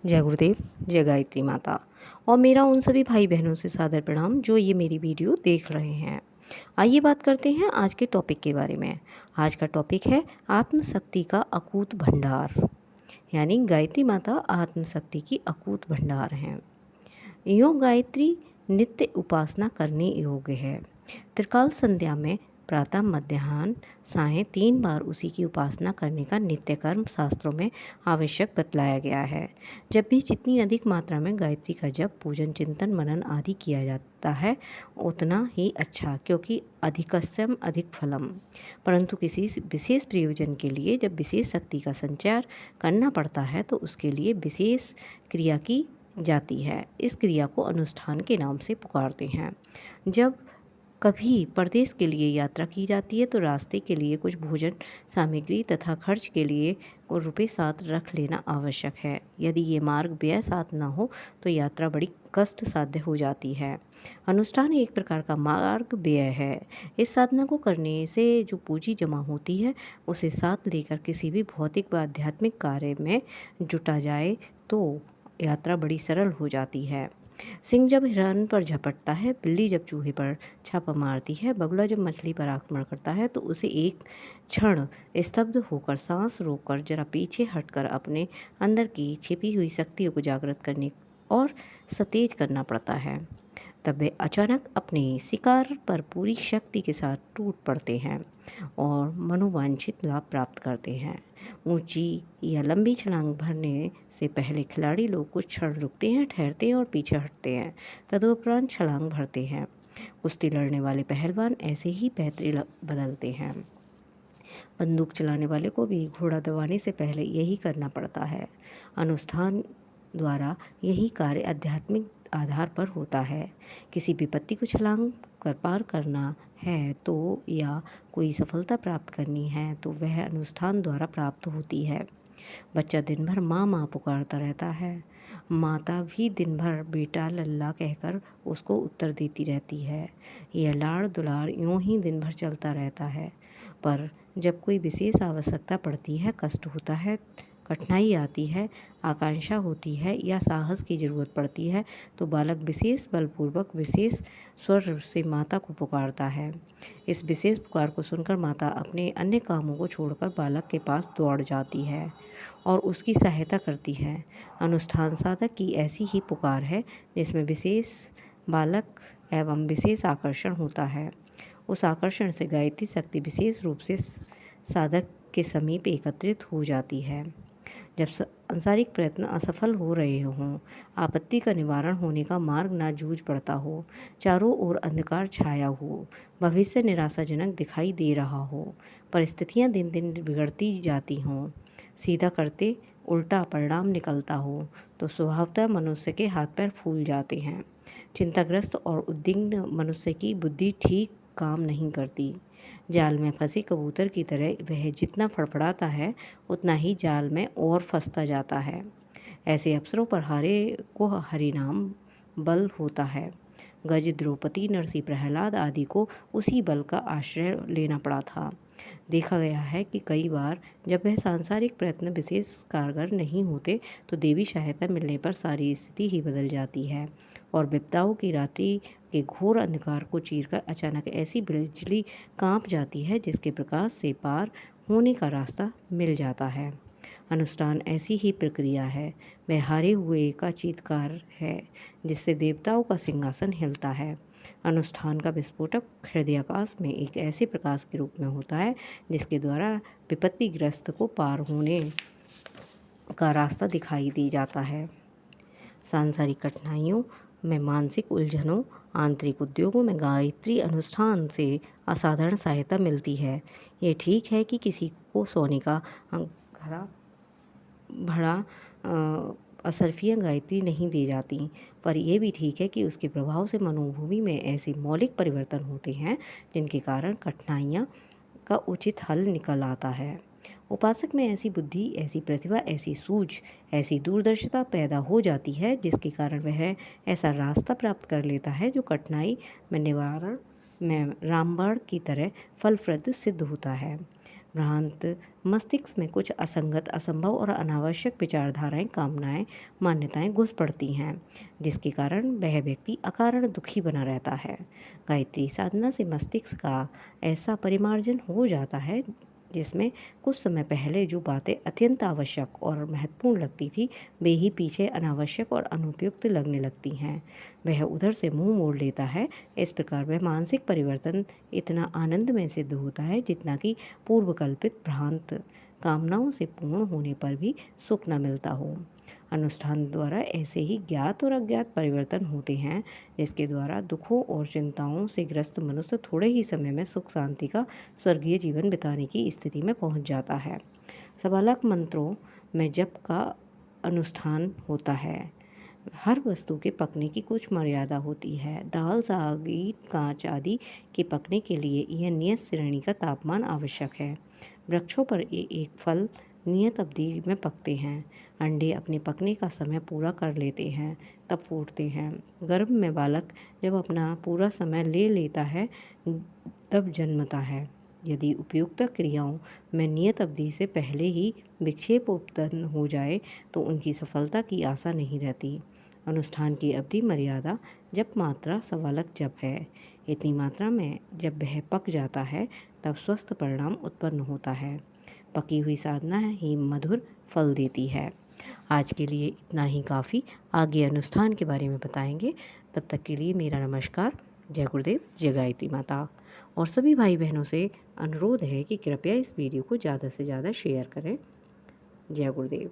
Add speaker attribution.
Speaker 1: जय गुरुदेव, जय गायत्री माता और मेरा उन सभी भाई बहनों से सादर प्रणाम जो ये मेरी वीडियो देख रहे हैं। आइए बात करते हैं आज के टॉपिक के बारे में। आज का टॉपिक है आत्मशक्ति का अकूत भंडार, यानी गायत्री माता आत्मशक्ति की अकूत भंडार हैं। योग गायत्री नित्य उपासना करने योग्य है। त्रिकाल संध्या में प्रातः मध्याह्न सायं 3 बार उसी की उपासना करने का नित्य कर्म शास्त्रों में आवश्यक बतलाया गया है। जब भी जितनी अधिक मात्रा में गायत्री का जप, पूजन, चिंतन, मनन आदि किया जाता है उतना ही अच्छा, क्योंकि अधिकस्यम अधिक फलम। परंतु किसी विशेष प्रयोजन के लिए जब विशेष शक्ति का संचार करना पड़ता है तो उसके लिए विशेष क्रिया की जाती है। इस क्रिया को अनुष्ठान के नाम से पुकारते हैं। जब कभी प्रदेश के लिए यात्रा की जाती है तो रास्ते के लिए कुछ भोजन सामग्री तथा खर्च के लिए रुपये साथ रख लेना आवश्यक है। यदि ये मार्ग व्यय साथ न हो तो यात्रा बड़ी कष्ट साध्य हो जाती है। अनुष्ठान एक प्रकार का मार्ग व्यय है। इस साधना को करने से जो पूंजी जमा होती है उसे साथ लेकर किसी भी भौतिक व आध्यात्मिक कार्य में जुटा जाए तो यात्रा बड़ी सरल हो जाती है। सिंह जब हिरण पर झपटता है, बिल्ली जब चूहे पर छापा मारती है, बगुला जब मछली पर आक्रमण करता है तो उसे एक क्षण स्तब्ध होकर सांस रोककर जरा पीछे हटकर अपने अंदर की छिपी हुई शक्तियों को जागृत करने और सतेज करना पड़ता है। तब वे अचानक अपने शिकार पर पूरी शक्ति के साथ टूट पड़ते हैं और मनोवांछित लाभ प्राप्त करते हैं। ऊंची या लंबी छलांग भरने से पहले खिलाड़ी लोग कुछ क्षण रुकते हैं, ठहरते हैं और पीछे हटते हैं, तदुपरांत छलांग भरते हैं। कुश्ती लड़ने वाले पहलवान ऐसे ही पैतरे बदलते हैं। बंदूक चलाने वाले को भी घोड़ा दबाने से पहले यही करना पड़ता है। अनुष्ठान द्वारा यही कार्य आध्यात्मिक आधार पर होता है। किसी विपत्ति को छलांग कर पार करना है तो या कोई सफलता प्राप्त करनी है तो वह अनुष्ठान द्वारा प्राप्त होती है। बच्चा दिन भर माँ माँ पुकारता रहता है, माता भी दिन भर बेटा लल्ला कहकर उसको उत्तर देती रहती है। यह लाड़ दुलार यूं ही दिन भर चलता रहता है। पर जब कोई विशेष आवश्यकता पड़ती है, कष्ट होता है, कठिनाई आती है, आकांक्षा होती है या साहस की ज़रूरत पड़ती है तो बालक विशेष बलपूर्वक विशेष स्वर से माता को पुकारता है। इस विशेष पुकार को सुनकर माता अपने अन्य कामों को छोड़कर बालक के पास दौड़ जाती है और उसकी सहायता करती है। अनुष्ठान साधक की ऐसी ही पुकार है जिसमें विशेष बालक एवं विशेष आकर्षण होता है। उस आकर्षण से गायत्री शक्ति विशेष रूप से साधक के समीप एकत्रित हो जाती है। जब सांसारिक प्रयत्न असफल हो रहे हों, आपत्ति का निवारण होने का मार्ग ना जूझ पड़ता हो, चारों ओर अंधकार छाया हो, भविष्य निराशाजनक दिखाई दे रहा हो, परिस्थितियां दिन दिन बिगड़ती जाती हों, सीधा करते उल्टा परिणाम निकलता हो तो स्वभावतः मनुष्य के हाथ पैर फूल जाते हैं। चिंताग्रस्त और उद्विग्न मनुष्य की बुद्धि ठीक काम नहीं करती। जाल में फंसे कबूतर की तरह वह जितना फड़फड़ाता है उतना ही जाल में और फंसता जाता है। ऐसे अवसरों पर हारे को हरिनाम बल होता है। गज, द्रौपदी, नरसिंह, प्रहलाद आदि को उसी बल का आश्रय लेना पड़ा था। देखा गया है कि कई बार जब वह सांसारिक प्रयत्न विशेष कारगर नहीं होते तो देवी सहायता मिलने पर सारी स्थिति ही बदल जाती है और विपदाओं की रात्रि के घोर अंधकार को चीरकर अचानक ऐसी बिजली कांप जाती है जिसके प्रकाश से पार होने का रास्ता मिल जाता है। अनुष्ठान ऐसी ही प्रक्रिया है। वह हारे हुए का चीत्कार है जिससे देवताओं का सिंहासन हिलता है। अनुष्ठान का विस्फोटक हृदयाकाश में एक ऐसे प्रकाश के रूप में होता है जिसके द्वारा विपत्तिग्रस्त को पार होने का रास्ता दिखाई दे जाता है। सांसारिक कठिनाइयों में, मानसिक उलझनों, आंतरिक उद्योगों में गायत्री अनुष्ठान से असाधारण सहायता मिलती है। ये ठीक है कि किसी को सोने का घड़ा भरा असरफियाँ गायत्री नहीं दी जाती, पर यह भी ठीक है कि उसके प्रभाव से मनोभूमि में ऐसे मौलिक परिवर्तन होते हैं जिनके कारण कठिनाइयाँ का उचित हल निकल आता है। उपासक में ऐसी बुद्धि, ऐसी प्रतिभा, ऐसी सूझ, ऐसी दूरदर्शिता पैदा हो जाती है जिसके कारण वह ऐसा रास्ता प्राप्त कर लेता है जो कठिनाई में निवारण में रामबाण की तरह फलप्रद सिद्ध होता है। भ्रांत मस्तिष्क में कुछ असंगत, असंभव और अनावश्यक विचारधाराएं, कामनाएं, मान्यताएं घुस पड़ती हैं, जिसके कारण वह व्यक्ति अकारण दुखी बना रहता है। गायत्री साधना से मस्तिष्क का ऐसा परिमार्जन हो जाता है जिसमें कुछ समय पहले जो बातें अत्यंत आवश्यक और महत्वपूर्ण लगती थी, वे ही पीछे अनावश्यक और अनुपयुक्त लगने लगती हैं। वह उधर से मुंह मोड़ लेता है। इस प्रकार वह मानसिक परिवर्तन इतना आनंदमय सिद्ध होता है जितना कि पूर्वकल्पित भ्रांत कामनाओं से पूर्ण होने पर भी सुख न मिलता हो। अनुष्ठान द्वारा ऐसे ही ज्ञात और अज्ञात परिवर्तन होते हैं, जिसके द्वारा दुखों और चिंताओं से ग्रस्त मनुष्य थोड़े ही समय में सुख शांति का स्वर्गीय जीवन बिताने की स्थिति में पहुंच जाता है। सवालक मंत्रों में जप का अनुष्ठान होता है। हर वस्तु के पकने की कुछ मर्यादा होती है। दाल, साग, ईंट, कांच आदि के पकने के लिए यह नियत श्रेणी का तापमान आवश्यक है। वृक्षों पर एक फल नियत अवधि में पकते हैं। अंडे अपने पकने का समय पूरा कर लेते हैं तब फूटते हैं। गर्भ में बालक जब अपना पूरा समय ले लेता है तब जन्मता है। यदि उपयुक्त क्रियाओं में नियत अवधि से पहले ही विक्षेप उत्पन्न हो जाए तो उनकी सफलता की आशा नहीं रहती। अनुष्ठान की अवधि मर्यादा जप मात्रा सवालक जप है। इतनी मात्रा में जब वह पक जाता है तब स्वस्थ परिणाम उत्पन्न होता है। पकी हुई साधना ही मधुर फल देती है। आज के लिए इतना ही काफ़ी। आगे अनुष्ठान के बारे में बताएंगे। तब तक के लिए मेरा नमस्कार। जय गुरुदेव, जय गायत्री माता। और सभी भाई बहनों से अनुरोध है कि कृपया इस वीडियो को ज़्यादा से ज़्यादा शेयर करें। जय गुरुदेव।